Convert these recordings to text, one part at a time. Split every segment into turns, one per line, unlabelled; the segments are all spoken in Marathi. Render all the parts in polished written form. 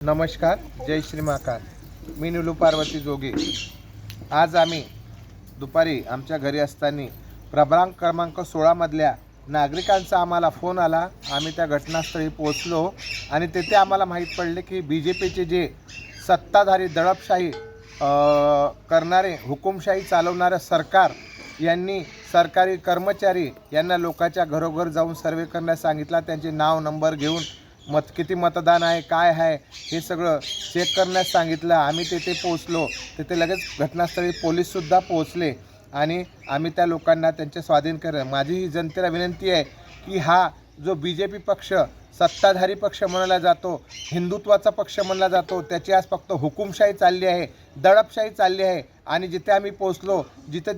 नमस्कार, जय श्री महाकाल. मी निलू पार्वती जोगे. आज आम्ही दुपारी आमच्या घरी असताना प्रभाग क्रमांक 16 मधल्या नागरिकांचा आम्हाला फोन आला. आम्ही त्या घटनास्थळी पोहोचलो आणि तेथे आम्हाला माहीत पडले की BJPचे जे सत्ताधारी दडपशाही करणारे, हुकुमशाही चालवणारे सरकार यांनी सरकारी कर्मचारी यांना लोकांच्या घरोघर जाऊन सर्वे करण्यास सांगितला. त्यांचे नाव नंबर घेऊन किती मतदान आहे, काय आहे हे सगळं चेक करण्यास सांगितलं. आम्ही तेथे पोहोचलो. तेथे लगेच घटनास्थळी पोलीससुद्धा पोहोचले आणि आम्ही त्या लोकांना त्यांचे स्वाधीन केलं. माझी ही जनतेला विनंती आहे की हा जो BJP पक्ष सत्ताधारी पक्ष म्हणला जातो, हिंदुत्वाचा पक्ष म्हणला जातो, त्याची आज फक्त हुकुमशाही चालली आहे, दडपशाही चालली आहे. आणि जिथे आम्ही पोहोचलो, जिथं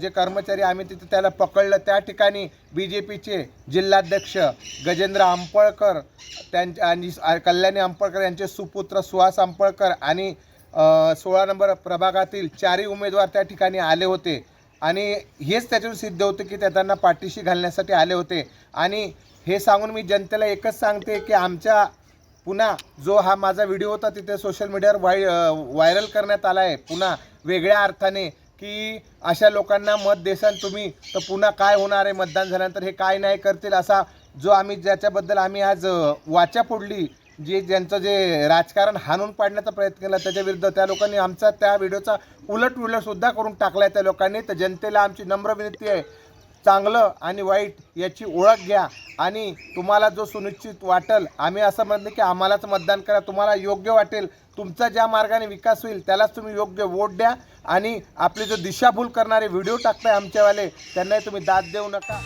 जे कर्मचारी आम्ही तिथे त्याला पकडलं, त्या ठिकाणी BJPचे जिल्हाध्यक्ष गजेंद्र अंपळकर आणि कल्याणी अंपळकर यांचे सुपुत्र सुहास अंपळकर आणि 16 नंबर प्रभागातील 4 उमेदवार त्या ठिकाणी आले होते. आणि हेच त्याच्यातून सिद्ध होते की ते त्यांना पाठीशी घालण्यासाठी आले होते. आणि हे सांगून मी जनतेला एकच सांगते की आमच्या पुन्हा जो हा माझा व्हिडिओ होता तिथे सोशल मीडियावर व्हायरल करण्यात आला आहे, पुन्हा वेगळ्या अर्थाने की अशा लोकांना मत देसान तुम्ही तर पुन्हा काय होणार आहे, मतदान झाल्यानंतर हे काय नाही करतील, असा जो आम्ही ज्याच्याबद्दल आम्ही आज वाचा फोडली, ज्यांचं जे राजकारण हाणून पाडण्याचा प्रयत्न केला त्याच्याविरुद्ध त्या लोकांनी आमचा त्या व्हिडिओचा उलटसुद्धा करून टाकला आहे त्या लोकांनी. तर जनतेला आमची नम्र विनंती आहे, चांगलं आणि वाईट याची ओळख घ्या आणि तुम्हाला जो सुनिश्चित वाटेल, आम्ही असं म्हणतो की आम्हालाच मतदान करा, तुम्हाला योग्य वाटेल, तुमचा ज्या मार्गाने विकास होईल त्यालाच तुम्ही योग्य वोट द्या. आणि आपले जो दिशाभूल करणारे व्हिडिओ टाकताय आमच्यावाले त्यांनाही तुम्ही दाद देऊ नका.